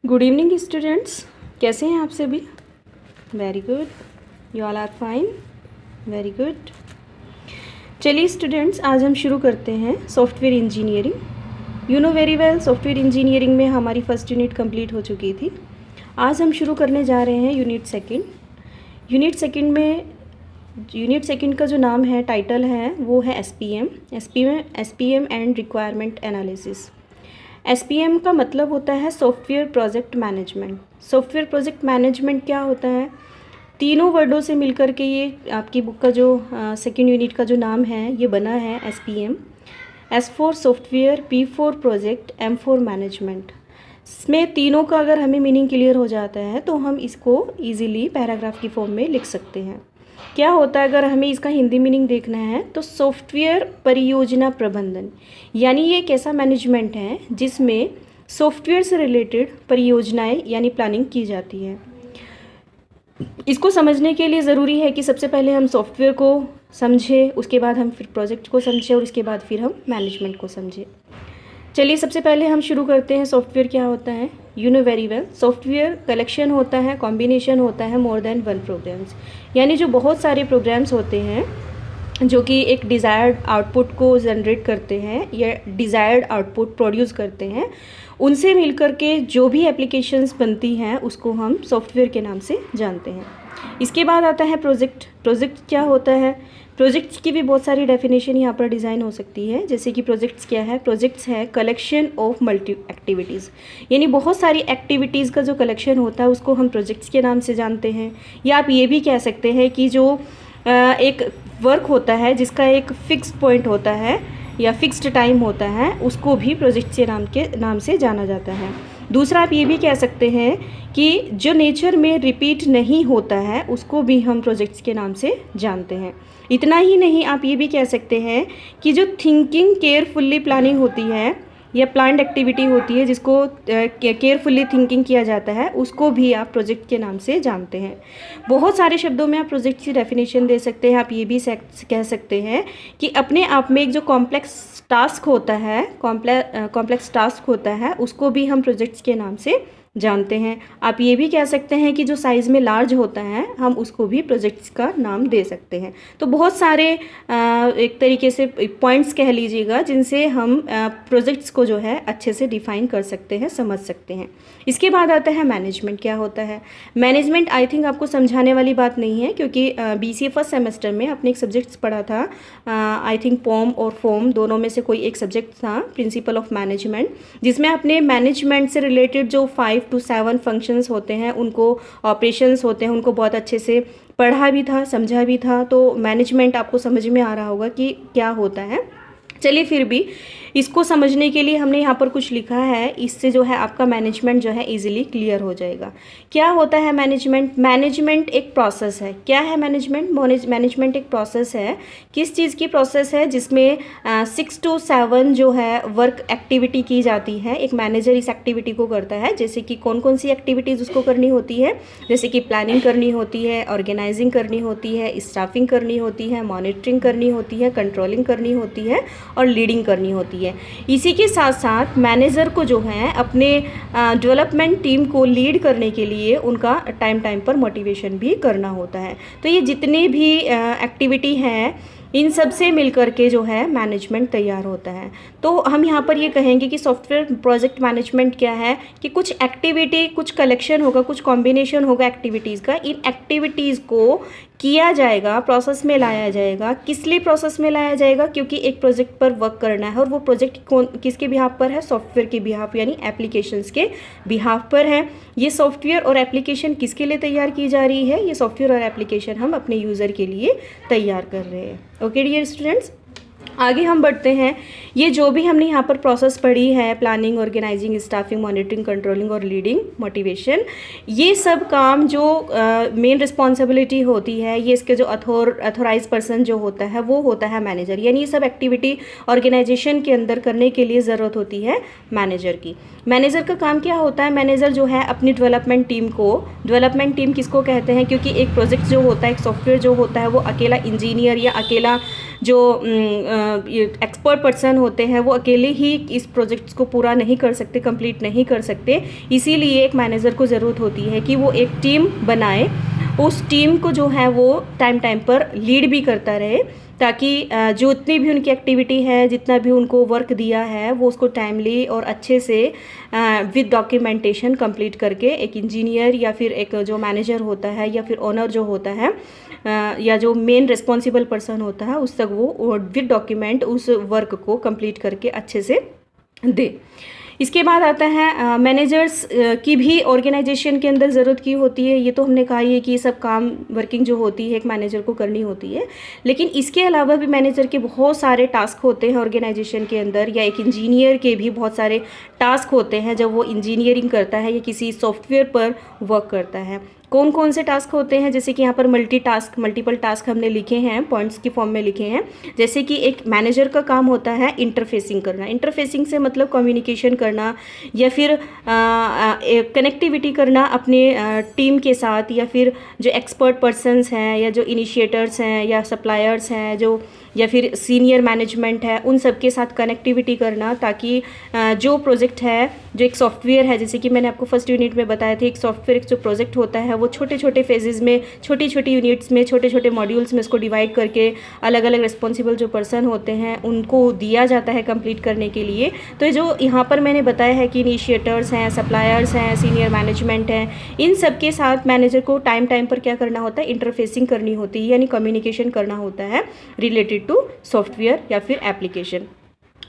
Good evening students, कैसे हैं आप सभी? Very good, you all are fine, very good. चलिए स्टूडेंट्स, आज हम शुरू करते हैं software engineering. You know very well, software engineering में हमारी फर्स्ट यूनिट कंप्लीट हो चुकी थी। आज हम शुरू करने जा रहे हैं यूनिट सेकंड। यूनिट सेकंड का जो नाम है, टाइटल है, वो है SPM and requirement analysis. SPM का मतलब होता है software project management. Software project management क्या होता है? तीनों वर्डों से मिलकर के ये आपकी बुक का जो सेकंड यूनिट का जो नाम है, ये बना है SPM. S for software, P for project, M for management. इसमें तीनों का अगर हमें मीनिंग क्लियर हो जाता है तो हम इसको ईजिली पैराग्राफ की फॉर्म में लिख सकते हैं। क्या होता है, अगर हमें इसका हिंदी मीनिंग देखना है तो सॉफ्टवेयर परियोजना प्रबंधन, यानी ये एक ऐसा मैनेजमेंट है जिसमें सॉफ्टवेयर से रिलेटेड परियोजनाएं यानी प्लानिंग की जाती है। इसको समझने के लिए ज़रूरी है कि सबसे पहले हम सॉफ्टवेयर को समझें, उसके बाद हम फिर प्रोजेक्ट को समझें और उसके बाद फिर हम मैनेजमेंट को समझें। चलिए सबसे पहले हम शुरू करते हैं। सॉफ्टवेयर क्या होता है? You know very well, software collection होता है, कॉम्बिनेशन होता है मोर देन वन प्रोग्राम्स, यानी जो बहुत सारे प्रोग्राम्स होते हैं जो कि एक डिज़ायर्ड आउटपुट को जनरेट करते हैं या डिज़ायर्ड आउटपुट प्रोड्यूस करते हैं, उनसे मिलकर के जो भी एप्लीकेशंस बनती हैं उसको हम सॉफ्टवेयर के नाम से जानते हैं। इसके बाद आता है प्रोजेक्ट। प्रोजेक्ट क्या होता है? प्रोजेक्ट्स की भी बहुत सारी डेफिनेशन यहाँ पर डिज़ाइन हो सकती है। जैसे कि प्रोजेक्ट्स क्या है? प्रोजेक्ट्स है कलेक्शन ऑफ मल्टी एक्टिविटीज़, यानी बहुत सारी एक्टिविटीज़ का जो कलेक्शन होता है उसको हम प्रोजेक्ट्स के नाम से जानते हैं। या आप ये भी कह सकते हैं कि जो एक वर्क होता है जिसका एक फिक्स्ड पॉइंट होता है या फिक्स्ड टाइम होता है, उसको भी प्रोजेक्ट्स के नाम से जाना जाता है। दूसरा आप ये भी कह सकते हैं कि जो नेचर में रिपीट नहीं होता है उसको भी हम प्रोजेक्ट्स के नाम से जानते हैं। इतना ही नहीं, आप ये भी कह सकते हैं कि जो थिंकिंग केयरफुल्ली प्लानिंग होती है या प्लान्ड एक्टिविटी होती है जिसको केयरफुल्ली थिंकिंग किया जाता है, उसको भी आप प्रोजेक्ट के नाम से जानते हैं। बहुत सारे शब्दों में आप प्रोजेक्ट की डेफिनेशन दे सकते हैं। आप ये भी कह सकते हैं कि अपने आप में एक जो कॉम्प्लेक्स टास्क होता है उसको भी हम प्रोजेक्ट्स के नाम से जानते हैं। आप ये भी कह सकते हैं कि जो साइज़ में लार्ज होता है हम उसको भी प्रोजेक्ट्स का नाम दे सकते हैं। तो बहुत सारे एक तरीके से पॉइंट्स कह लीजिएगा जिनसे हम प्रोजेक्ट्स को जो है अच्छे से डिफाइन कर सकते हैं, समझ सकते हैं। इसके बाद आता है मैनेजमेंट। क्या होता है मैनेजमेंट? आई थिंक आपको समझाने वाली बात नहीं है, क्योंकि BCA फर्स्ट सेमेस्टर में आपने एक सब्जेक्ट्स पढ़ा था, आई थिंक पॉम और फॉर्म, दोनों में से कोई एक सब्जेक्ट था, प्रिंसिपल ऑफ मैनेजमेंट, जिसमें आपने मैनेजमेंट से रिलेटेड जो 5 to 7 फंक्शंस होते हैं, उनको ऑपरेशंस होते हैं, उनको बहुत अच्छे से पढ़ा भी था, समझा भी था। तो मैनेजमेंट आपको समझ में आ रहा होगा कि क्या होता है। चलिए फिर भी इसको समझने के लिए हमने यहाँ पर कुछ लिखा है, इससे जो है आपका मैनेजमेंट जो है इजीली क्लियर हो जाएगा। क्या होता है मैनेजमेंट? मैनेजमेंट एक प्रोसेस है। क्या है मैनेजमेंट? मैनेजमेंट एक प्रोसेस है। किस चीज़ की प्रोसेस है? जिसमें 6 to 7 जो है वर्क एक्टिविटी की जाती है। एक मैनेजर इस एक्टिविटी को करता है। जैसे कि कौन कौन सी एक्टिविटीज़ उसको करनी होती है? जैसे कि प्लानिंग करनी होती है, ऑर्गेनाइजिंग करनी होती है, स्टाफिंग करनी होती है, मॉनिटरिंग करनी होती है, कंट्रोलिंग करनी होती है और लीडिंग करनी होती है। इसी के साथ साथ मैनेजर को जो है अपने डेवलपमेंट टीम को लीड करने के लिए उनका टाइम पर मोटिवेशन भी करना होता है। तो ये जितने भी एक्टिविटी हैं, इन सब से मिलकर के जो है मैनेजमेंट तैयार होता है। तो हम यहाँ पर ये कहेंगे कि सॉफ्टवेयर प्रोजेक्ट मैनेजमेंट क्या है कि कुछ एक्टिविटी, कुछ कलेक्शन होगा, कुछ कॉम्बिनेशन होगा एक्टिविटीज़ का। इन एक्टिविटीज़ को किया जाएगा, प्रोसेस में लाया जाएगा। किस लिए प्रोसेस में लाया जाएगा? क्योंकि एक प्रोजेक्ट पर वर्क करना है और वो प्रोजेक्ट किसके बिहाफ पर है? सॉफ्टवेयर के बिहाफ, यानी एप्लीकेशंस के बिहाफ पर है। ये सॉफ्टवेयर और एप्लीकेशन किसके लिए तैयार की जा रही है? ये सॉफ्टवेयर और एप्लीकेशन हम अपने यूज़र के लिए तैयार कर रहे हैं। ओके डियर स्टूडेंट्स, आगे हम बढ़ते हैं। ये जो भी हमने यहाँ पर प्रोसेस पढ़ी है, planning, organising, staffing, monitoring, controlling और लीडिंग, मोटिवेशन, ये सब काम जो मेन रिस्पॉन्सिबिलिटी होती है, ये इसके जो अथोराइज पर्सन जो होता है वो होता है मैनेजर। यानी ये सब एक्टिविटी ऑर्गेनाइजेशन के अंदर करने के लिए ज़रूरत होती है मैनेजर की। मैनेजर का काम क्या होता है? मैनेजर जो है अपनी डेवलपमेंट टीम किसको कहते हैं? क्योंकि एक प्रोजेक्ट जो होता है, एक सॉफ्टवेयर जो होता है, वो अकेला इंजीनियर या अकेला जो एक्सपर्ट पर्सन होते हैं वो अकेले ही इस प्रोजेक्ट्स को पूरा नहीं कर सकते, कंप्लीट नहीं कर सकते। इसीलिए एक मैनेजर को ज़रूरत होती है कि वो एक टीम बनाए, उस टीम को जो है वो टाइम टाइम पर लीड भी करता रहे, ताकि जो इतनी भी उनकी एक्टिविटी है, जितना भी उनको वर्क दिया है, वो उसको टाइमली और अच्छे से विद डॉक्यूमेंटेशन कंप्लीट करके एक इंजीनियर या फिर एक जो मैनेजर होता है या फिर ओनर जो होता है या जो मेन रिस्पॉन्सिबल पर्सन होता है उस तक वो विद डॉक्यूमेंट उस वर्क को कंप्लीट करके अच्छे से दे। इसके बाद आता है मैनेजर्स की भी ऑर्गेनाइजेशन के अंदर ज़रूरत की होती है। ये तो हमने कहा ही है कि ये सब काम वर्किंग जो होती है एक मैनेजर को करनी होती है, लेकिन इसके अलावा भी मैनेजर के बहुत सारे टास्क होते हैं ऑर्गेनाइजेशन के अंदर, या एक इंजीनियर के भी बहुत सारे टास्क होते हैं जब वो इंजीनियरिंग करता है या किसी सॉफ्टवेयर पर वर्क करता है। कौन कौन से टास्क होते हैं, जैसे कि यहाँ पर मल्टीपल टास्क हमने लिखे हैं, पॉइंट्स की फॉर्म में लिखे हैं। जैसे कि एक मैनेजर का काम होता है इंटरफेसिंग करना। इंटरफेसिंग से मतलब कम्युनिकेशन करना या फिर कनेक्टिविटी करना अपने टीम के साथ, या फिर जो एक्सपर्ट पर्सन्स हैं या जो इनिशिएटर्स हैं या सप्लायर्स हैं जो या फिर सीनियर मैनेजमेंट है, उन सब के साथ कनेक्टिविटी करना, ताकि जो प्रोजेक्ट है, जो एक सॉफ्टवेयर है, जैसे कि मैंने आपको फर्स्ट यूनिट में बताया था, एक सॉफ्टवेयर जो प्रोजेक्ट होता है वो छोटे छोटे फेजेस में, छोटी छोटी यूनिट्स में, छोटे छोटे मॉड्यूल्स में इसको डिवाइड करके अलग अलग रिस्पॉन्सिबल जो पर्सन होते हैं उनको दिया जाता है कंप्लीट करने के लिए। तो ये जो यहाँ पर मैंने बताया है कि इनिशिएटर्स हैं, सप्लायर्स हैं, सीनियर मैनेजमेंट हैं, इन सब के साथ मैनेजर को टाइम टाइम पर क्या करना होता है, इंटरफेसिंग करनी होती है, यानी कम्युनिकेशन करना होता है रिलेटेड टू सॉफ्टवेयर या फिर एप्लीकेशन।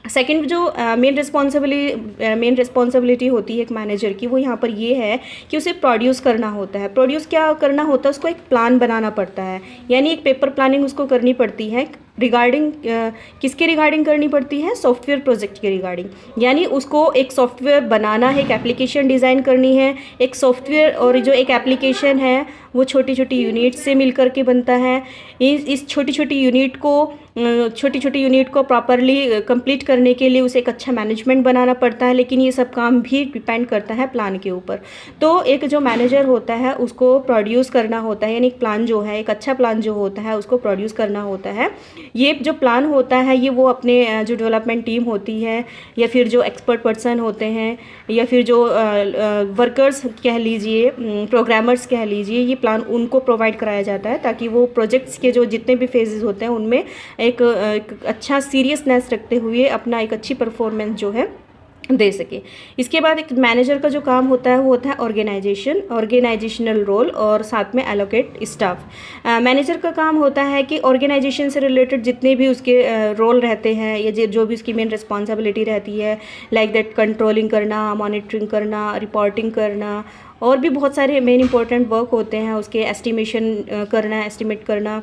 सेकंड जो मेन रिस्पॉन्सिबिलिटी होती है एक मैनेजर की, वो यहाँ पर ये है कि उसे प्रोड्यूस करना होता है। प्रोड्यूस क्या करना होता है, उसको एक प्लान बनाना पड़ता है, यानी एक पेपर प्लानिंग उसको करनी पड़ती है रिगार्डिंग किसके रिगार्डिंग करनी पड़ती है, सॉफ्टवेयर प्रोजेक्ट के रिगार्डिंग। यानी उसको एक सॉफ्टवेयर बनाना है, एक एप्लीकेशन डिज़ाइन करनी है। एक सॉफ्टवेयर और जो एक एप्लीकेशन है वो छोटी छोटी यूनिट से मिलकर के बनता है। इस छोटी छोटी यूनिट को प्रॉपरली कंप्लीट करने के लिए उसे एक अच्छा मैनेजमेंट बनाना पड़ता है, लेकिन ये सब काम भी डिपेंड करता है प्लान के ऊपर। तो एक जो मैनेजर होता है उसको प्रोड्यूस करना होता है, यानी एक प्लान जो है, एक अच्छा प्लान जो होता है उसको प्रोड्यूस करना होता है। ये जो प्लान होता है ये वो अपने जो डेवलपमेंट टीम होती है या फिर जो एक्सपर्ट पर्सन होते हैं या फिर जो वर्कर्स कह लीजिए, प्रोग्रामर्स कह लीजिए, ये प्लान उनको प्रोवाइड कराया जाता है, ताकि वो प्रोजेक्ट्स के जो जितने भी फेजेस होते हैं उनमें एक अच्छा सीरियसनेस रखते हुए अपना एक अच्छी परफॉर्मेंस जो है दे सके। इसके बाद एक मैनेजर का जो काम होता है वो होता है ऑर्गेनाइजेशनल रोल और साथ में एलोकेट स्टाफ। मैनेजर का काम होता है कि ऑर्गेनाइजेशन से रिलेटेड जितने भी उसके रोल रहते हैं या जो भी उसकी मेन रिस्पॉन्सिबिलिटी रहती है, लाइक दैट कंट्रोलिंग करना, मॉनिटरिंग करना, रिपोर्टिंग करना, और भी बहुत सारे मेन इंपॉर्टेंट वर्क होते हैं उसके, एस्टिमेशन करना, एस्टिमेट करना,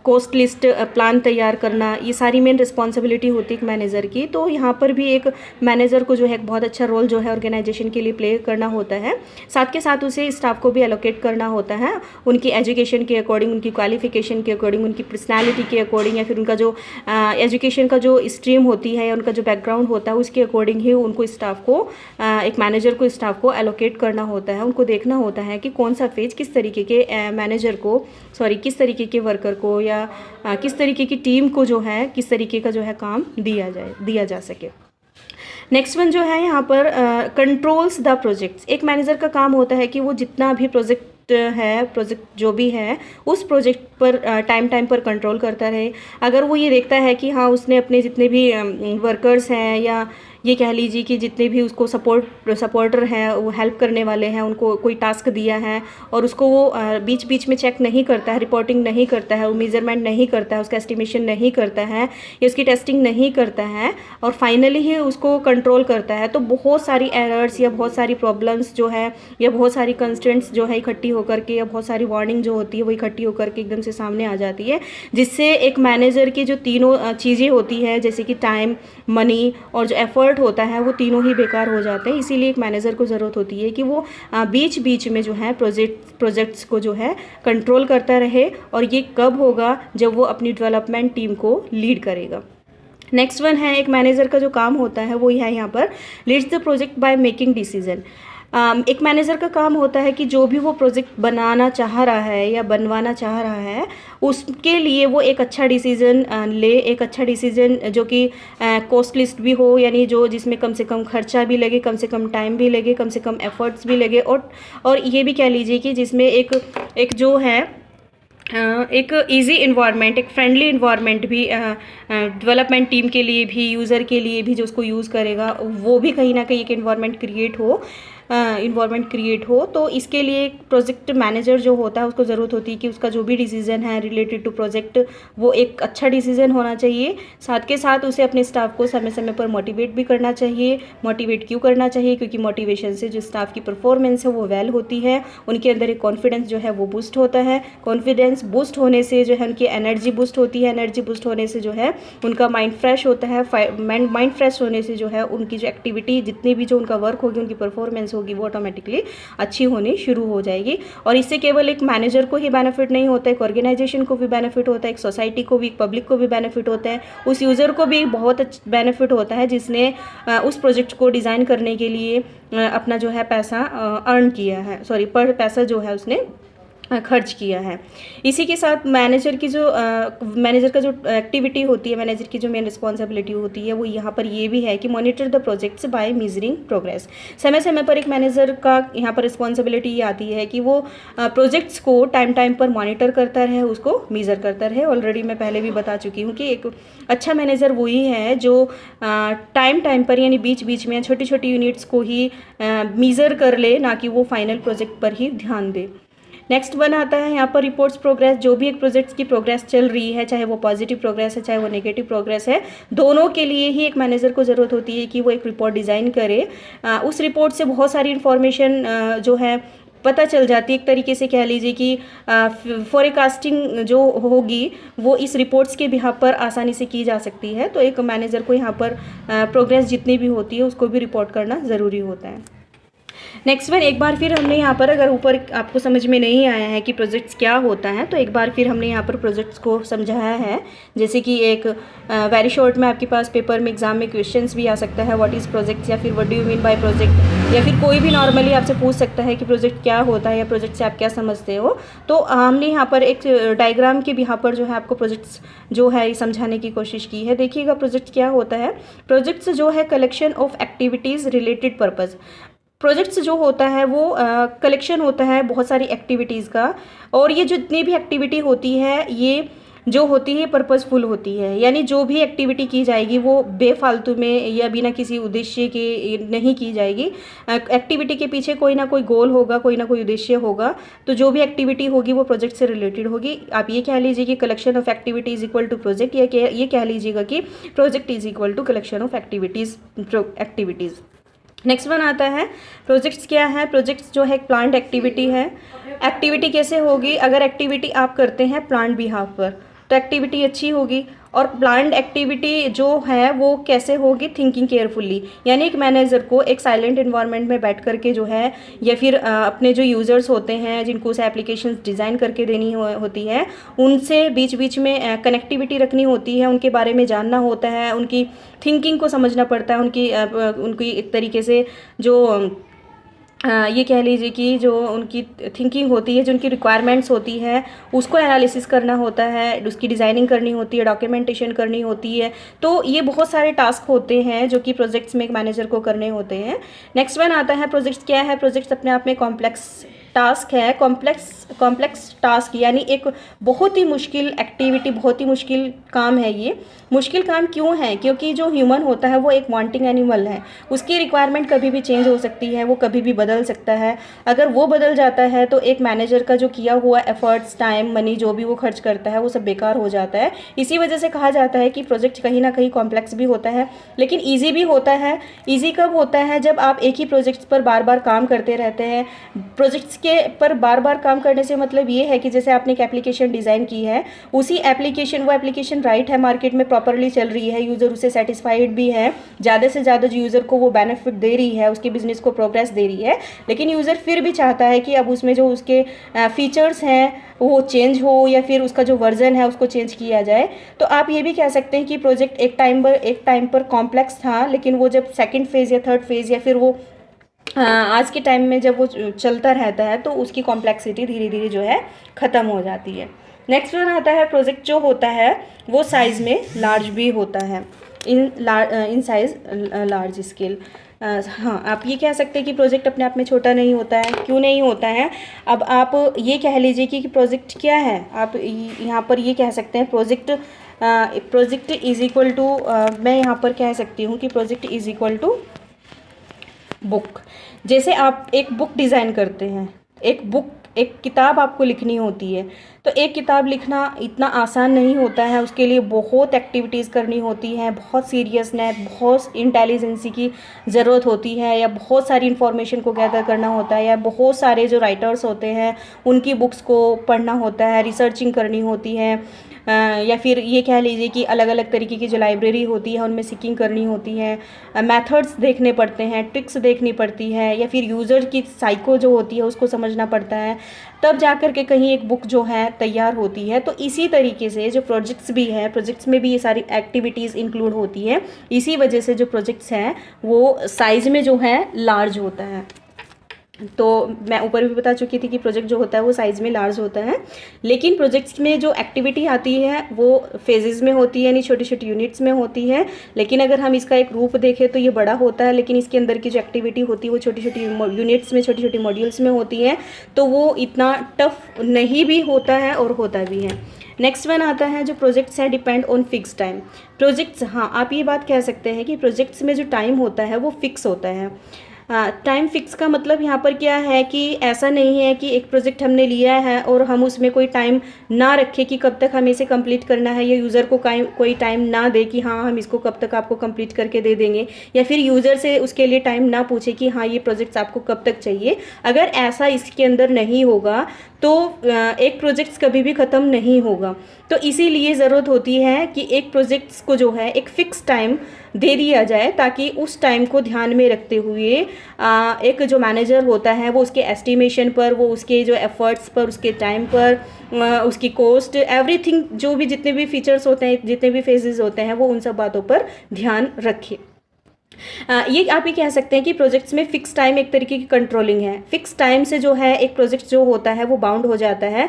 कॉस्ट लिस्ट प्लान तैयार करना, ये सारी मेन रिस्पॉन्सिबिलिटी होती है एक मैनेजर की। तो यहाँ पर भी एक मैनेजर को जो है एक बहुत अच्छा रोल जो है ऑर्गेनाइजेशन के लिए प्ले करना होता है। साथ के साथ उसे स्टाफ को भी एलोकेट करना होता है, उनकी एजुकेशन के अकॉर्डिंग, उनकी क्वालिफिकेशन के अकॉर्डिंग, उनकी पर्सनैलिटी के अकॉर्डिंग, या फिर उनका जो एजुकेशन का जो स्ट्रीम होती है या उनका जो बैकग्राउंड होता है उसके अकॉर्डिंग ही उनको स्टाफ को, एक मैनेजर को स्टाफ को एलोकेट करना होता है। उनको देखना होता है कि कौन सा फेज किस तरीके के किस तरीके के वर्कर को या किस तरीके की टीम को जो है किस तरीके का जो है काम दिया जा सके। नेक्स्ट वन जो है यहाँ पर कंट्रोल्स द प्रोजेक्ट्स। एक मैनेजर का काम होता है कि वो जितना भी प्रोजेक्ट जो भी है उस प्रोजेक्ट पर टाइम पर कंट्रोल करता रहे। अगर वो ये देखता है कि हाँ उसने अपने जितने भी वर्कर्स हैं या ये कह लीजिए कि जितने भी उसको सपोर्टर हैं, वो हेल्प करने वाले हैं, उनको कोई टास्क दिया है और उसको वो बीच बीच में चेक नहीं करता है, रिपोर्टिंग नहीं करता है, वो मेजरमेंट नहीं करता है, उसका एस्टिमेशन नहीं करता है या उसकी टेस्टिंग नहीं करता है और फाइनली ही उसको कंट्रोल करता है, तो बहुत सारी एरर्स या बहुत सारी प्रॉब्लम्स जो है या बहुत सारी कंस्ट्रेंट्स जो है इकट्ठी होकर के या बहुत सारी वार्निंग जो होती है वो इकट्ठी होकर के एकदम से सामने आ जाती है, जिससे एक मैनेजर की जो तीनों चीज़ें होती है जैसे कि टाइम, मनी और जो एफर्ट होता है वो तीनों ही बेकार हो जाते हैं। इसीलिए एक मैनेजर को ज़रूरत होती है कि वो बीच बीच में जो है प्रोजेक्ट्स को जो है कंट्रोल करता रहे, और ये कब होगा, जब वो अपनी डेवलपमेंट टीम को लीड करेगा। नेक्स्ट वन है, एक मैनेजर का जो काम होता है वो है यहाँ पर leads the project by making decision. एक मैनेजर का काम होता है कि जो भी वो प्रोजेक्ट बनाना चाह रहा है या बनवाना चाह रहा है, उसके लिए वो एक अच्छा डिसीजन ले, एक अच्छा डिसीजन जो कि कॉस्ट लिस्ट भी हो, यानी जो जिसमें कम से कम खर्चा भी लगे, कम से कम टाइम भी लगे, कम से कम एफर्ट्स भी लगे, और ये भी कह लीजिए कि जिसमें एक जो है एक इजी इन्वायरमेंट, एक फ्रेंडली इन्वायरमेंट भी डेवलपमेंट टीम के लिए भी, यूज़र के लिए भी जो उसको यूज़ करेगा वो भी कहीं ना कहीं एक इन्वायरमेंट क्रिएट हो। तो इसके लिए प्रोजेक्ट मैनेजर जो होता है उसको ज़रूरत होती है कि उसका जो भी डिसीज़न है रिलेटेड टू प्रोजेक्ट वो एक अच्छा डिसीज़न होना चाहिए। साथ के साथ उसे अपने स्टाफ को समय समय पर मोटिवेट भी करना चाहिए। मोटिवेट क्यों करना चाहिए? क्योंकि मोटिवेशन से जो स्टाफ की परफॉर्मेंस है वो वेल होती है, उनके अंदर एक कॉन्फिडेंस जो है वो बूस्ट होता है। कॉन्फिडेंस बूस्ट होने से जो है उनकी एनर्जी बूस्ट होती है। एनर्जी बूस्ट होने से जो है उनका माइंड फ्रेश होता है। माइंड फ्रेश होने से जो है उनकी जो एक्टिविटी, जितनी भी जो उनका वर्क होगी, उनकी परफॉर्मेंस होगी, वो ऑटोमेटिकली अच्छी होनी शुरू हो जाएगी। और इससे केवल एक मैनेजर को ही बेनिफिट नहीं होता है, एक ऑर्गेनाइजेशन को भी बेनिफिट होता है, एक सोसाइटी को भी, पब्लिक को भी बेनिफिट होता है, उस यूज़र को भी बहुत बेनिफिट होता है जिसने उस प्रोजेक्ट को डिज़ाइन करने के लिए अपना जो है पैसा अर्न किया है, पर पैसा जो है उसने खर्च किया है। इसी के साथ मैनेजर का जो एक्टिविटी होती है, मैनेजर की जो मेन रिस्पॉन्सिबिलिटी होती है वो यहाँ पर ये भी है कि monitor the projects by measuring progress. समय समय पर एक मैनेजर का यहाँ पर रिस्पॉन्सिबिलिटी ये आती है कि वो प्रोजेक्ट्स को टाइम पर मॉनिटर करता रहे, उसको मेज़र करता रहे। ऑलरेडी मैं पहले भी बता चुकी हूँ कि एक अच्छा मैनेजर वही है जो टाइम पर, यानी बीच बीच में छोटी छोटी यूनिट्स को ही मेज़र कर ले, ना कि वो फाइनल प्रोजेक्ट पर ही ध्यान दे। नेक्स्ट वन आता है यहाँ पर रिपोर्ट्स प्रोग्रेस। जो भी एक प्रोजेक्ट की प्रोग्रेस चल रही है, चाहे वो पॉजिटिव प्रोग्रेस है चाहे वो नेगेटिव प्रोग्रेस है, दोनों के लिए ही एक मैनेजर को ज़रूरत होती है कि वो एक रिपोर्ट डिज़ाइन करे। उस रिपोर्ट से बहुत सारी इन्फॉर्मेशन जो है पता चल जाती है। एक तरीके से कह लीजिए कि फोरकास्टिंग जो होगी वो इस रिपोर्ट्स के बिहाफ पर आसानी से की जा सकती है। तो एक मैनेजर को यहाँ पर प्रोग्रेस जितनी भी होती है उसको भी रिपोर्ट करना ज़रूरी होता है। नेक्स्ट वन, एक बार फिर हमने यहाँ पर, अगर ऊपर आपको समझ में नहीं आया है कि प्रोजेक्ट्स क्या होता है, तो एक बार फिर हमने यहाँ पर प्रोजेक्ट्स को समझाया है। जैसे कि एक वेरी शॉर्ट में आपके पास पेपर में, एग्जाम में क्वेश्चंस भी आ सकता है, व्हाट इज़ प्रोजेक्ट, या फिर what do you mean by project, या फिर कोई भी नॉर्मली आपसे पूछ सकता है कि प्रोजेक्ट क्या होता है या प्रोजेक्ट से आप क्या समझते हो। तो हमने यहाँ पर एक डायग्राम के बिहाफ पर जो है आपको प्रोजेक्ट्स जो है समझाने की कोशिश की है। देखिएगा प्रोजेक्ट क्या होता है। प्रोजेक्ट्स जो है collection of activities related purpose. Projects जो होता है वो कलेक्शन होता है बहुत सारी एक्टिविटीज़ का, और ये जितनी भी एक्टिविटी होती है ये जो होती है पर्पसफुल होती है, यानी जो भी एक्टिविटी की जाएगी वो बेफालतू में या बिना किसी उद्देश्य के नहीं की जाएगी। एक्टिविटी के पीछे कोई ना कोई गोल होगा, कोई ना कोई उद्देश्य होगा। तो जो भी एक्टिविटी होगी वो प्रोजेक्ट से रिलेटेड होगी। आप ये कह लीजिए कि collection of activity is equal to project, या ये कह लीजिएगा कि project is equal to collection of activities. Next one आता है प्रोजेक्ट्स क्या है। प्रोजेक्ट्स जो है एक प्लान्ड एक्टिविटी है। एक्टिविटी कैसे होगी? अगर एक्टिविटी आप करते हैं प्लान्ड बिहाफ पर तो एक्टिविटी अच्छी होगी, और प्लान्ड एक्टिविटी जो है वो कैसे होगी? थिंकिंग केयरफुली, यानी एक मैनेजर को एक साइलेंट इन्वायरमेंट में बैठ करके जो है, या फिर अपने जो यूज़र्स होते हैं जिनको उसे एप्लीकेशंस डिज़ाइन करके देनी होती है, उनसे बीच बीच में कनेक्टिविटी रखनी होती है, उनके बारे में जानना होता है, उनकी थिंकिंग को समझना पड़ता है, उनकी एक तरीके से जो ये कह लीजिए कि जो उनकी थिंकिंग होती है, जो उनकी रिक्वायरमेंट्स होती है, उसको एनालिसिस करना होता है, उसकी डिज़ाइनिंग करनी होती है, डॉक्यूमेंटेशन करनी होती है। तो ये बहुत सारे टास्क होते हैं जो कि प्रोजेक्ट्स में एक मैनेजर को करने होते हैं। नेक्स्ट वन आता है प्रोजेक्ट्स क्या है। प्रोजेक्ट्स अपने आप में कॉम्प्लेक्स टास्क है। कॉम्प्लेक्स टास्क यानी एक बहुत ही मुश्किल एक्टिविटी, बहुत ही मुश्किल काम है। ये मुश्किल काम क्यों है? क्योंकि जो ह्यूमन होता है वो एक वांटिंग एनिमल है, उसकी रिक्वायरमेंट कभी भी चेंज हो सकती है, वो कभी भी बदल सकता है। अगर वो बदल जाता है तो एक मैनेजर का जो किया हुआ एफर्ट्स, टाइम, मनी जो भी वो खर्च करता है वो सब बेकार हो जाता है। इसी वजह से कहा जाता है कि प्रोजेक्ट कहीं ना कहीं कॉम्प्लेक्स भी होता है लेकिन ईजी भी होता है। ईजी कब होता है? जब आप एक ही प्रोजेक्ट्स पर बार बार काम करते रहते हैं। प्रोजेक्ट्स के पर बार बार काम करने से मतलब ये है कि जैसे आपने एक एप्लीकेशन डिज़ाइन की है, उसी वो एप्लीकेशन राइट है, मार्केट में प्रॉपरली चल रही है, यूज़र उससे सेटिस्फाइड भी है, ज़्यादा से ज़्यादा जो यूज़र को वो बेनिफिट दे रही है, उसके बिजनेस को प्रोग्रेस दे रही है, लेकिन यूज़र फिर भी चाहता है कि अब उसमें जो उसके फीचर्स हैं वो चेंज हो, या फिर उसका जो वर्जन है उसको चेंज किया जाए। तो आप ये भी कह सकते हैं कि प्रोजेक्ट एक टाइम पर कॉम्प्लेक्स था, लेकिन वो जब सेकेंड फेज़ या थर्ड फेज़ या फिर वो आज के टाइम में जब वो चलता रहता है तो उसकी कॉम्प्लेक्सिटी धीरे धीरे जो है ख़त्म हो जाती है। नेक्स्ट वन आता है प्रोजेक्ट जो होता है वो साइज़ में लार्ज भी होता है, इन साइज़ लार्ज स्केल। हाँ, आप ये कह सकते हैं कि प्रोजेक्ट अपने आप में छोटा नहीं होता है। क्यों नहीं होता है? अब आप ये कह लीजिए कि प्रोजेक्ट क्या है। आप यहाँ पर ये कह सकते हैं प्रोजेक्ट इज़ इक्वल टू, मैं यहाँ पर कह सकती हूँ कि project is equal to book. जैसे आप एक बुक डिज़ाइन करते हैं, एक किताब आपको लिखनी होती है, तो एक किताब लिखना इतना आसान नहीं होता है। उसके लिए बहुत एक्टिविटीज़ करनी होती हैं, बहुत सीरियसनेस, बहुत इंटेलिजेंसी की ज़रूरत होती है, या बहुत सारी इन्फॉर्मेशन को गैदर करना होता है, या बहुत सारे जो राइटर्स होते हैं उनकी बुक्स को पढ़ना होता है, रिसर्चिंग करनी होती है, या फिर ये कह लीजिए कि अलग अलग तरीके की जो लाइब्रेरी होती है उनमें सीकिंग करनी होती है, मेथड्स देखने पड़ते हैं, ट्रिक्स देखनी पड़ती है, या फिर यूज़र की साइको जो होती है उसको समझना पड़ता है, तब जाकर के कहीं एक बुक जो है तैयार होती है। तो इसी तरीके से जो प्रोजेक्ट्स भी है, प्रोजेक्ट्स में भी ये सारी एक्टिविटीज़ इंक्लूड होती है। इसी वजह से जो प्रोजेक्ट्स हैं वो साइज़ में जो है लार्ज होता है। तो मैं ऊपर भी बता चुकी थी कि प्रोजेक्ट जो होता है वो साइज़ में लार्ज होता है, लेकिन प्रोजेक्ट्स में जो एक्टिविटी आती है वो फेजेस में होती है, यानी छोटी छोटी यूनिट्स में होती है। लेकिन अगर हम इसका एक रूप देखें तो ये बड़ा होता है, लेकिन इसके अंदर की जो एक्टिविटी होती है वो छोटी छोटी यूनिट्स में, छोटी छोटी मॉड्यूल्स में होती है, तो वो इतना टफ नहीं भी होता है और होता भी है। नेक्स्ट वन आता है जो प्रोजेक्ट्स है depend on fix time. Projects, हाँ, आप ये बात कह सकते हैं कि प्रोजेक्ट्स में जो टाइम होता है वो फिक्स होता है। टाइम फिक्स का मतलब यहाँ पर क्या है कि ऐसा नहीं है कि एक प्रोजेक्ट हमने लिया है और हम उसमें कोई टाइम ना रखें कि कब तक हमें इसे कंप्लीट करना है, या यूज़र को कोई टाइम ना दे कि हाँ हम इसको कब तक आपको कंप्लीट करके दे देंगे, या फिर यूज़र से उसके लिए टाइम ना पूछे कि हाँ ये प्रोजेक्ट्स आपको कब तक चाहिए। अगर ऐसा इसके अंदर नहीं होगा तो एक प्रोजेक्ट्स कभी भी ख़त्म नहीं होगा। तो इसीलिए ज़रूरत होती है कि एक प्रोजेक्ट्स को जो है एक फ़िक्स टाइम दे दिया जाए, ताकि उस टाइम को ध्यान में रखते हुए एक जो मैनेजर होता है वो उसके एस्टिमेशन पर, वो उसके जो एफ़र्ट्स पर, उसके टाइम पर, उसकी कॉस्ट, एवरीथिंग, जो भी जितने भी फीचर्स होते हैं, जितने भी फेजेस होते हैं, वो उन सब बातों पर ध्यान रखे। ये आप ये कह सकते हैं कि प्रोजेक्ट्स में फ़िक्स टाइम एक तरीके की कंट्रोलिंग है। फ़िक्स टाइम से जो है एक प्रोजेक्ट जो होता है वो बाउंड हो जाता है,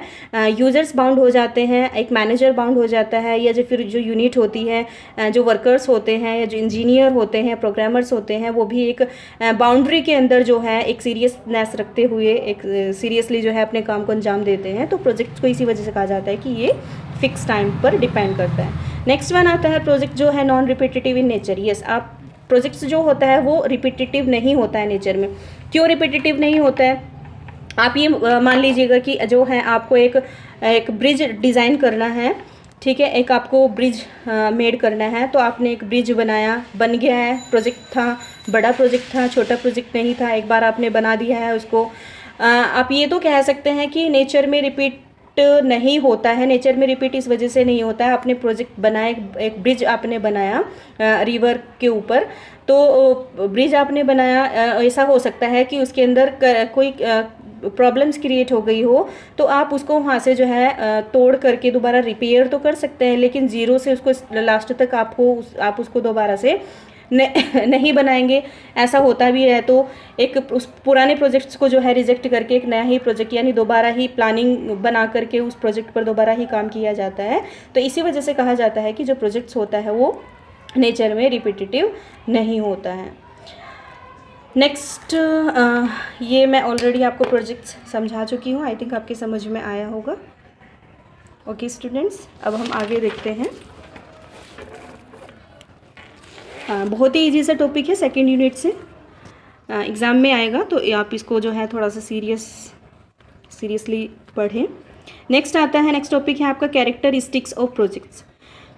यूज़र्स बाउंड हो जाते हैं, एक मैनेजर बाउंड हो जाता है, या जो फिर जो यूनिट होती है, जो वर्कर्स होते हैं, या जो इंजीनियर होते हैं, प्रोग्रामर्स होते हैं, वो भी एक बाउंड्री के अंदर जो है एक सीरियसनेस रखते हुए एक सीरियसली जो है अपने काम को अंजाम देते हैं। तो प्रोजेक्ट को इसी वजह से कहा जाता है कि ये फ़िक्स टाइम पर डिपेंड करता है। नेक्स्ट वन आता है प्रोजेक्ट जो है non repetitive in nature. Yes, आप प्रोजेक्ट्स जो होता है वो रिपीटेटिव नहीं होता है नेचर में। क्यों रिपीटेटिव नहीं होता है? आप ये मान लीजिएगा कि जो है आपको एक ब्रिज डिज़ाइन करना है, ठीक है, एक आपको ब्रिज मेड करना है, तो आपने एक ब्रिज बनाया, बन गया है, प्रोजेक्ट था, बड़ा प्रोजेक्ट था, छोटा प्रोजेक्ट नहीं था, एक बार आपने बना दिया है उसको। आप ये तो कह सकते हैं कि नेचर में रिपीट नहीं होता है। नेचर में रिपीट इस वजह से नहीं होता है, आपने प्रोजेक्ट बनाया, एक ब्रिज आपने बनाया रिवर के ऊपर, तो ब्रिज आपने बनाया, ऐसा हो सकता है कि उसके अंदर कोई प्रॉब्लम्स क्रिएट हो गई हो, तो आप उसको वहाँ से जो है तोड़ करके दोबारा रिपेयर तो कर सकते हैं, लेकिन ज़ीरो से उसको लास्ट तक आप उसको दोबारा से नहीं बनाएंगे। ऐसा होता भी है, तो एक उस पुराने प्रोजेक्ट्स को जो है रिजेक्ट करके एक नया ही प्रोजेक्ट, यानी दोबारा ही प्लानिंग बना करके उस प्रोजेक्ट पर दोबारा ही काम किया जाता है। तो इसी वजह से कहा जाता है कि जो प्रोजेक्ट्स होता है वो नेचर में रिपीटेटिव नहीं होता है। नेक्स्ट, ये मैं ऑलरेडी आपको प्रोजेक्ट्स समझा चुकी हूँ, आई थिंक आपके समझ में आया होगा। ओके स्टूडेंट्स, अब हम आगे देखते हैं। बहुत ही ईजी सा टॉपिक है, सेकेंड यूनिट से एग्ज़ाम में आएगा, तो आप इसको जो है थोड़ा सा सीरियसली पढ़ें। नेक्स्ट आता है, नेक्स्ट टॉपिक है आपका कैरेक्टरिस्टिक्स ऑफ प्रोजेक्ट्स।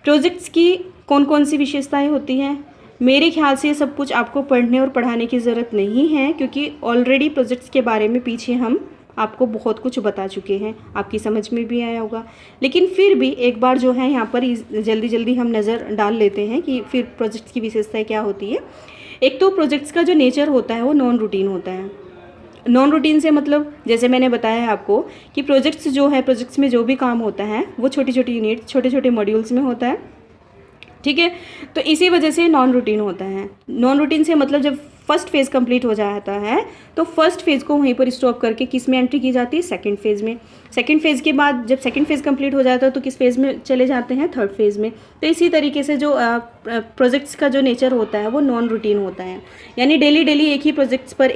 प्रोजेक्ट्स की कौन कौन सी विशेषताएं होती हैं? मेरे ख्याल से ये सब कुछ आपको पढ़ने और पढ़ाने की ज़रूरत नहीं है, क्योंकि ऑलरेडी प्रोजेक्ट्स के बारे में पीछे हम आपको बहुत कुछ बता चुके हैं, आपकी समझ में भी आया होगा। लेकिन फिर भी एक बार जो है यहाँ पर जल्दी जल्दी हम नज़र डाल लेते हैं कि फिर प्रोजेक्ट्स की विशेषताएं क्या होती है। एक तो प्रोजेक्ट्स का जो नेचर होता है वो नॉन रूटीन होता है। नॉन रूटीन से मतलब, जैसे मैंने बताया है आपको कि प्रोजेक्ट्स जो है, प्रोजेक्ट्स में जो भी काम होता है वो छोटी छोटी यूनिट, छोटे छोटे मॉड्यूल्स में होता है, ठीक है। तो इसी वजह से नॉन रूटीन होता है। नॉन रूटीन से मतलब जब फर्स्ट फेज़ कंप्लीट हो जाता है तो फर्स्ट फेज़ को वहीं पर स्टॉप करके किस में एंट्री की जाती है, सेकंड फेज़ में। सेकंड फेज़ के बाद जब सेकंड फेज़ कंप्लीट हो जाता है तो किस फेज़ में चले जाते हैं, थर्ड फेज़ में। तो इसी तरीके से जो प्रोजेक्ट्स का जो नेचर होता है वो नॉन रूटीन होता है, यानी डेली एक ही प्रोजेक्ट्स पर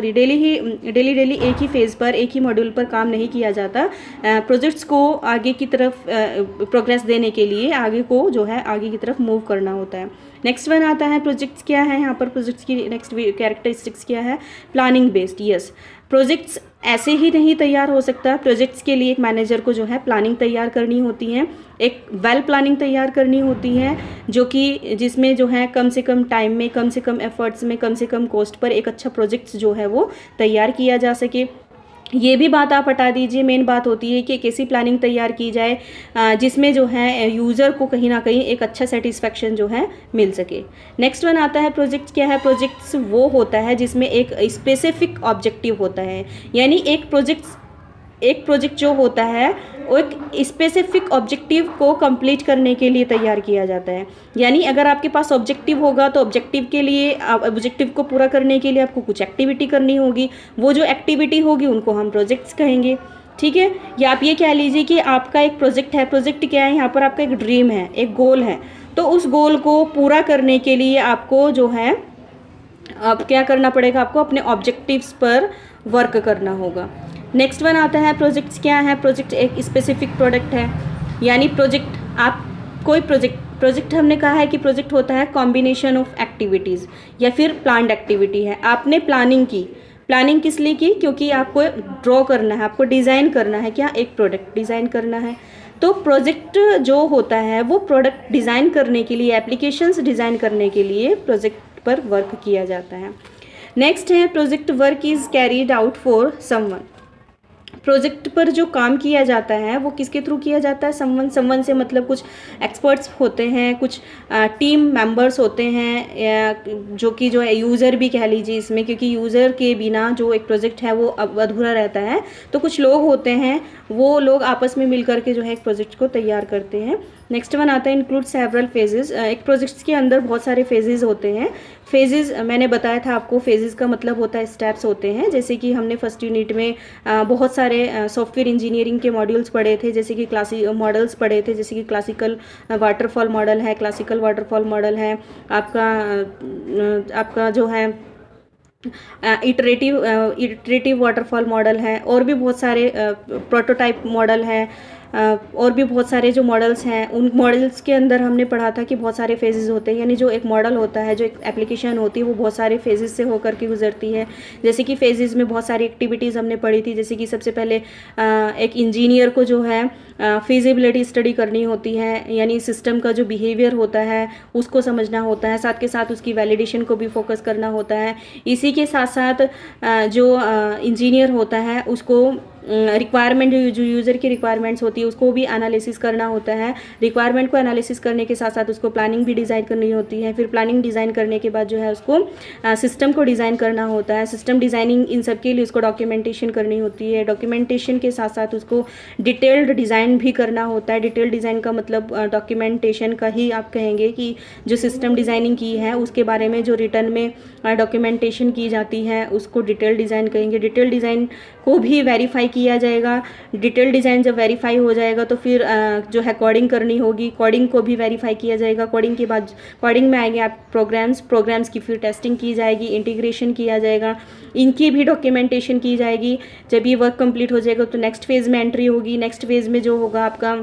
डेली एक ही फेज़ पर एक ही मॉड्यूल पर काम नहीं किया जाता। प्रोजेक्ट्स को आगे की तरफ प्रोग्रेस देने के लिए आगे को जो है आगे की तरफ मूव करना होता है। नेक्स्ट वन आता है प्रोजेक्ट्स क्या है, यहाँ पर प्रोजेक्ट्स की नेक्स्ट कैरेक्टरिस्टिक्स क्या है, प्लानिंग बेस्ड। यस, प्रोजेक्ट्स ऐसे ही नहीं तैयार हो सकता, प्रोजेक्ट्स के लिए एक मैनेजर को जो है प्लानिंग तैयार करनी होती है, एक वेल प्लानिंग तैयार करनी होती है, जो कि जिसमें जो है कम से कम टाइम में, कम से कम एफर्ट्स में, कम से कम कॉस्ट पर एक अच्छा प्रोजेक्ट्स जो है वो तैयार किया जा सके। ये भी बात आप हटा दीजिए, मेन बात होती है कि कैसी प्लानिंग तैयार की जाए जिसमें जो है यूज़र को कहीं ना कहीं एक अच्छा सेटिस्फेक्शन जो है मिल सके। नेक्स्ट वन आता है प्रोजेक्ट्स क्या है, प्रोजेक्ट्स वो होता है जिसमें एक स्पेसिफिक ऑब्जेक्टिव होता है, यानी एक प्रोजेक्ट जो होता है वो एक स्पेसिफिक ऑब्जेक्टिव को कंप्लीट करने के लिए तैयार किया जाता है। यानी अगर आपके पास ऑब्जेक्टिव होगा तो ऑब्जेक्टिव को पूरा करने के लिए आपको कुछ एक्टिविटी करनी होगी, वो जो एक्टिविटी होगी उनको हम प्रोजेक्ट्स कहेंगे। ठीक है, या आप ये कह लीजिए कि आपका एक प्रोजेक्ट है, प्रोजेक्ट क्या है, यहाँ पर आपका एक ड्रीम है, एक गोल है, तो उस गोल को पूरा करने के लिए आपको जो है अब क्या करना पड़ेगा, आपको अपने ऑब्जेक्टिव्स पर वर्क करना होगा। नेक्स्ट वन आता है प्रोजेक्ट्स क्या है, प्रोजेक्ट एक स्पेसिफिक प्रोडक्ट है, यानी प्रोजेक्ट हमने कहा है कि प्रोजेक्ट होता है कॉम्बिनेशन ऑफ एक्टिविटीज़ या फिर प्लान्ड एक्टिविटी है। आपने प्लानिंग किस लिए की, क्योंकि आपको ड्रॉ करना है, आपको डिज़ाइन करना है, क्या एक प्रोडक्ट डिज़ाइन करना है। तो प्रोजेक्ट जो होता है वो प्रोडक्ट डिज़ाइन करने के लिए, एप्लीकेशंस डिज़ाइन करने के लिए प्रोजेक्ट पर वर्क किया जाता है। नेक्स्ट है project work is carried out for someone. Project पर जो काम किया जाता है वो किसके थ्रू किया जाता है, समवन से मतलब कुछ एक्सपर्ट्स होते हैं, कुछ टीम मेंबर्स होते हैं, जो है यूज़र भी कह लीजिए इसमें, क्योंकि यूज़र के बिना जो एक प्रोजेक्ट है वो अधूरा रहता है। तो कुछ लोग होते हैं, वो लोग आपस में मिल करके जो है एक प्रोजेक्ट को तैयार करते हैं। नेक्स्ट वन आता है इंक्लूड सेवरल फेजेस। एक प्रोजेक्ट्स के अंदर बहुत सारे फेजेस होते हैं। फेजेस मैंने बताया था आपको, फेजेस का मतलब होता है स्टेप्स होते हैं। जैसे कि हमने फर्स्ट यूनिट में बहुत सारे सॉफ्टवेयर इंजीनियरिंग के मॉड्यूल्स पढ़े थे, जैसे कि मॉडल्स पढ़े थे, जैसे कि क्लासिकल वाटरफॉल मॉडल है, क्लासिकल वाटरफॉल मॉडल है, आपका जो है इटरेटिव वाटरफॉल मॉडल है, और भी बहुत सारे प्रोटोटाइप मॉडल है, और भी बहुत सारे जो मॉडल्स हैं। उन मॉडल्स के अंदर हमने पढ़ा था कि बहुत सारे फेजेस होते हैं, यानी जो एक मॉडल होता है, जो एक एप्लीकेशन होती है, वो बहुत सारे फेजेस से होकर के गुजरती है। जैसे कि फेजेस में बहुत सारी एक्टिविटीज़ हमने पढ़ी थी, जैसे कि सबसे पहले एक इंजीनियर को जो है फिजिबिलिटी स्टडी करनी होती है, यानी सिस्टम का जो बिहेवियर होता है उसको समझना होता है, साथ के साथ उसकी वैलिडेशन को भी फोकस करना होता है। इसी के साथ साथ जो इंजीनियर होता है उसको रिक्वायरमेंट, जो यूज़र की रिक्वायरमेंट्स होती है उसको भी एनालिसिस करना होता है। रिक्वायरमेंट को एनालिसिस करने के साथ साथ उसको प्लानिंग भी डिज़ाइन करनी होती है। फिर प्लानिंग डिज़ाइन करने के बाद जो है उसको सिस्टम को डिज़ाइन करना होता है। सिस्टम डिज़ाइनिंग, इन सब के लिए उसको डॉक्यूमेंटेशन करनी होती है। डॉक्यूमेंटेशन के साथ साथ उसको डिटेल्ड डिज़ाइन भी करना होता है। डिटेल्ड डिज़ाइन का मतलब डॉक्यूमेंटेशन का ही आप कहेंगे कि जो सिस्टम डिज़ाइनिंग की है उसके बारे में जो रिटर्न में डॉक्यूमेंटेशन की जाती है उसको डिटेल डिज़ाइन कहेंगे। डिटेल डिज़ाइन को भी वेरीफाई किया जाएगा। डिटेल डिज़ाइन जब वेरीफाई हो जाएगा तो फिर जो है कोडिंग करनी होगी, कोडिंग को भी वेरीफाई किया जाएगा। कोडिंग के बाद कोडिंग में आएंगे आप प्रोग्राम्स की फिर टेस्टिंग की जाएगी, इंटीग्रेशन किया जाएगा, इनकी भी डॉक्यूमेंटेशन की जाएगी। जब ये वर्क कंप्लीट हो जाएगा तो नेक्स्ट फेज़ में एंट्री होगी। नेक्स्ट फेज़ में जो होगा आपका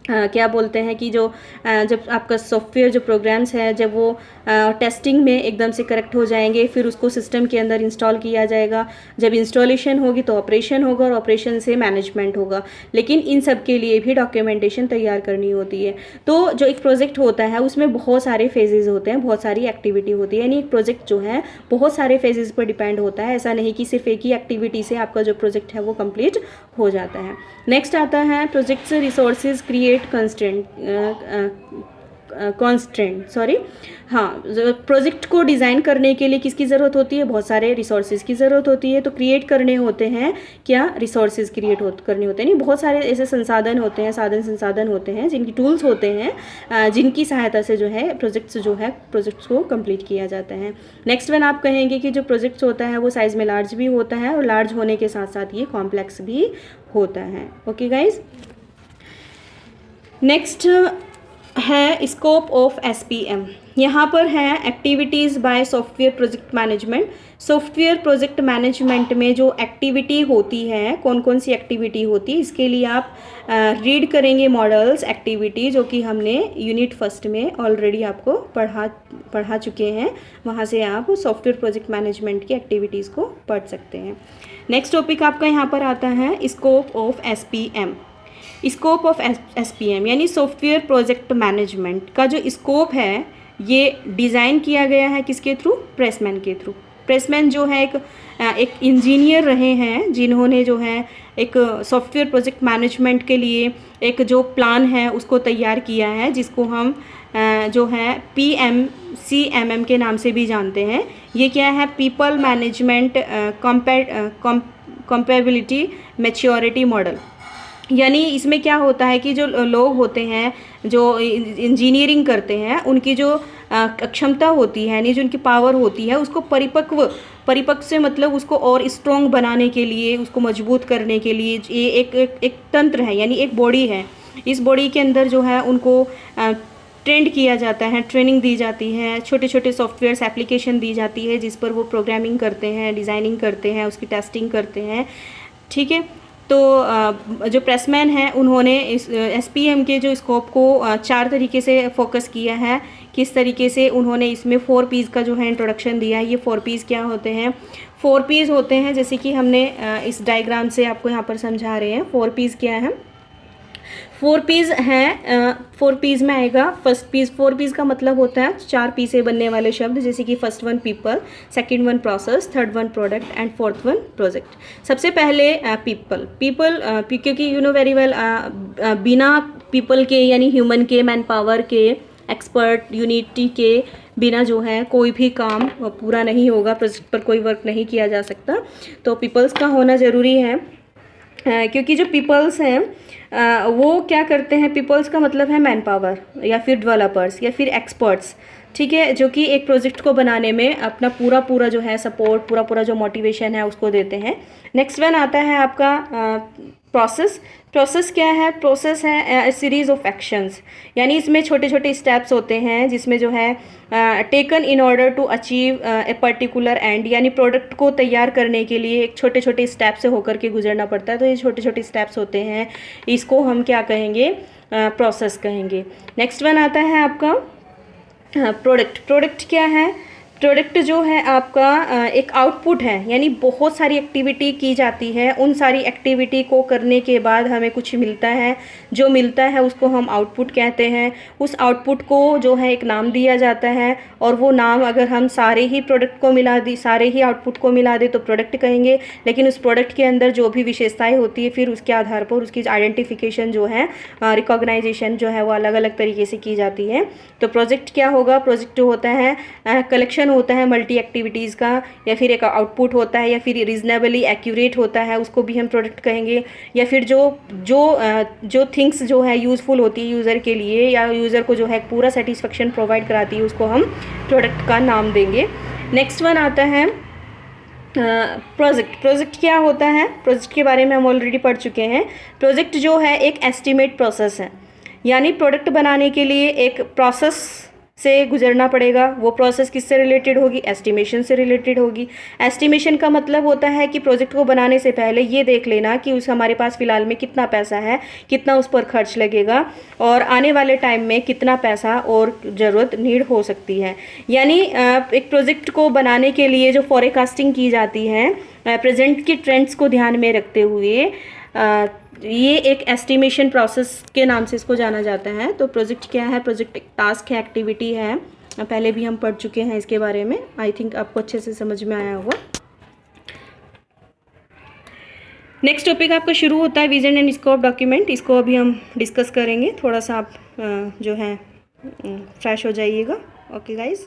क्या बोलते हैं कि जो जब आपका सॉफ्टवेयर जो प्रोग्राम्स है जब वो टेस्टिंग में एकदम से करेक्ट हो जाएंगे, फिर उसको सिस्टम के अंदर इंस्टॉल किया जाएगा। जब इंस्टॉलेशन होगी तो ऑपरेशन होगा, और ऑपरेशन से मैनेजमेंट होगा। लेकिन इन सब के लिए भी डॉक्यूमेंटेशन तैयार करनी होती है। तो जो एक प्रोजेक्ट होता है उसमें बहुत सारे फेजेज़ होते हैं, बहुत सारी एक्टिविटी होती है, यानी एक प्रोजेक्ट जो है बहुत सारे फेजेज़ पर डिपेंड होता है। ऐसा नहीं कि सिर्फ एक ही एक्टिविटी से आपका जो प्रोजेक्ट है वो कंप्लीट हो जाता है। नेक्स्ट आता है projects resources create constraint. Constant sorry हाँ, प्रोजेक्ट को डिज़ाइन करने के लिए किसकी ज़रूरत होती है? बहुत सारे रिसोर्सेज की ज़रूरत होती है। तो क्रिएट करने होते हैं क्या? रिसोर्सेज क्रिएट करने होते हैं, नहीं बहुत सारे ऐसे संसाधन होते हैं, संसाधन होते हैं, जिनकी टूल्स होते हैं, जिनकी सहायता से जो है प्रोजेक्ट्स को कंप्लीट किया जाता है। नेक्स्ट वन आप कहेंगे कि जो प्रोजेक्ट्स होता है वो साइज़ में लार्ज भी होता है, और लार्ज होने के साथ साथ ये कॉम्प्लेक्स भी होता है। ओके गाइज, नेक्स्ट है स्कोप ऑफ SPM। यहाँ पर है activities by software project management. Software project management में जो एक्टिविटी होती है, कौन कौन सी एक्टिविटी होती है, इसके लिए आप रीड करेंगे मॉडल्स एक्टिविटी, जो कि हमने यूनिट फर्स्ट में ऑलरेडी आपको पढ़ा चुके हैं। वहाँ से आप सॉफ्टवेयर प्रोजेक्ट मैनेजमेंट की एक्टिविटीज़ को पढ़ सकते हैं। नेक्स्ट टॉपिक आपका यहाँ पर आता है scope of SPM। Scope of SPM यानी सॉफ्टवेयर प्रोजेक्ट मैनेजमेंट का जो स्कोप है, ये डिज़ाइन किया गया है किसके थ्रू? प्रेसमैन के थ्रू। प्रेसमैन जो है एक इंजीनियर रहे हैं, जिन्होंने जो है एक सॉफ्टवेयर प्रोजेक्ट मैनेजमेंट के लिए एक जो प्लान है उसको तैयार किया है, जिसको हम जो है PMCMM के नाम से भी जानते हैं। ये क्या है? People management compatibility maturity model. यानी इसमें क्या होता है कि जो लोग होते हैं जो इंजीनियरिंग करते हैं, उनकी जो क्षमता होती है, यानी जो उनकी पावर होती है, उसको परिपक्व से मतलब उसको और स्ट्रॉन्ग बनाने के लिए, उसको मजबूत करने के लिए ये एक तंत्र है, यानी एक बॉडी है। इस बॉडी के अंदर जो है उनको ट्रेंड किया जाता है, ट्रेनिंग दी जाती है, छोटे छोटे सॉफ्टवेयर एप्लीकेशन दी जाती है, जिस पर वो प्रोग्रामिंग करते हैं, डिज़ाइनिंग करते हैं, उसकी टेस्टिंग करते हैं। ठीक है, तो जो प्रेसमैन हैं उन्होंने इस SPM के जो स्कोप को 4 तरीके से फोकस किया है। किस तरीके से? उन्होंने इसमें 4 P's का जो है इंट्रोडक्शन दिया है। ये 4 P's क्या होते हैं? 4 P's होते हैं, जैसे कि हमने इस डायग्राम से आपको यहाँ पर समझा रहे हैं। 4 P's क्या है? 4 P's हैं, 4 P's में आएगा फर्स्ट पीस। 4 P's का मतलब होता है 4 P से बनने वाले शब्द, जैसे कि first one people, second one process, third one product and fourth one project. सबसे पहले पीपल क्योंकि यू नो वेरी वेल, बिना पीपल के यानी ह्यूमन के, मैन पावर के, एक्सपर्ट यूनिटी के बिना जो है कोई भी काम पूरा नहीं होगा, प्रोजेक्ट पर कोई वर्क नहीं किया जा सकता। तो पीपल्स का होना ज़रूरी है, क्योंकि जो पीपल्स हैं वो क्या करते हैं? पीपल्स का मतलब है मैन पावर या फिर डेवलपर्स या फिर एक्सपर्ट्स, ठीक है, जो कि एक प्रोजेक्ट को बनाने में अपना पूरा जो है सपोर्ट, पूरा जो मोटिवेशन है उसको देते हैं। नेक्स्ट वन आता है आपका प्रोसेस। प्रोसेस क्या है? प्रोसेस है सीरीज ऑफ एक्शंस, यानी इसमें छोटे छोटे स्टेप्स होते हैं, जिसमें जो है taken in order to achieve a particular end, यानी प्रोडक्ट को तैयार करने के लिए एक छोटे छोटे स्टेप से होकर के गुजरना पड़ता है। तो ये छोटे छोटे स्टेप्स होते हैं, इसको हम क्या कहेंगे? प्रोसेस कहेंगे। नेक्स्ट वन आता है आपका प्रोडक्ट। प्रोडक्ट क्या है? प्रोडक्ट जो है आपका एक आउटपुट है, यानी बहुत सारी एक्टिविटी की जाती है, उन सारी एक्टिविटी को करने के बाद हमें कुछ मिलता है, जो मिलता है उसको हम आउटपुट कहते हैं। उस आउटपुट को जो है एक नाम दिया जाता है, और वो नाम अगर हम सारे ही प्रोडक्ट को मिला दी, सारे ही आउटपुट को मिला दे तो प्रोडक्ट कहेंगे। लेकिन उस प्रोडक्ट के अंदर जो भी विशेषताएँ होती है, फिर उसके आधार पर उसकी आइडेंटिफिकेशन जो है, रिकॉग्नाइजेशन जो है वो अलग अलग तरीके से की जाती है। तो प्रोजेक्ट क्या होगा? प्रोजेक्ट जो होता है कलेक्शन होता है मल्टी एक्टिविटीज़ का, या फिर एक आउटपुट होता है, या फिर रीजनेबली एक्यूरेट होता है, उसको भी हम प्रोडक्ट कहेंगे। या फिर जो थिंग्स जो है यूज़फुल होती है यूज़र के लिए, या यूज़र को जो है पूरा सेटिस्फेक्शन प्रोवाइड कराती है, उसको हम प्रोडक्ट का नाम देंगे। नेक्स्ट वन आता है प्रोजेक्ट। प्रोजेक्ट क्या होता है? प्रोजेक्ट के बारे में हम ऑलरेडी पढ़ चुके हैं। प्रोजेक्ट जो है एक एस्टिमेट प्रोसेस है, यानी प्रोडक्ट बनाने के लिए एक प्रोसेस से गुजरना पड़ेगा। वो प्रोसेस किससे रिलेटेड होगी? एस्टिमेशन से रिलेटेड होगी। एस्टिमेशन का मतलब होता है कि प्रोजेक्ट को बनाने से पहले ये देख लेना कि हमारे पास फ़िलहाल में कितना पैसा है, कितना उस पर खर्च लगेगा, और आने वाले टाइम में कितना पैसा और ज़रूरत नीड हो सकती है। यानी एक प्रोजेक्ट को बनाने के लिए जो फॉरकास्टिंग की जाती है, प्रेजेंट के ट्रेंड्स को ध्यान में रखते हुए, ये एक एस्टिमेशन प्रोसेस के नाम से इसको जाना जाता है। तो प्रोजेक्ट क्या है? प्रोजेक्ट एक टास्क है, एक्टिविटी है, पहले भी हम पढ़ चुके हैं इसके बारे में। आई थिंक आपको अच्छे से समझ में आया होगा। नेक्स्ट टॉपिक आपका शुरू होता है विजन एंड स्कोप डॉक्यूमेंट। इसको अभी हम डिस्कस करेंगे। थोड़ा सा आप जो है फ्रेश हो जाइएगा। Okay guys.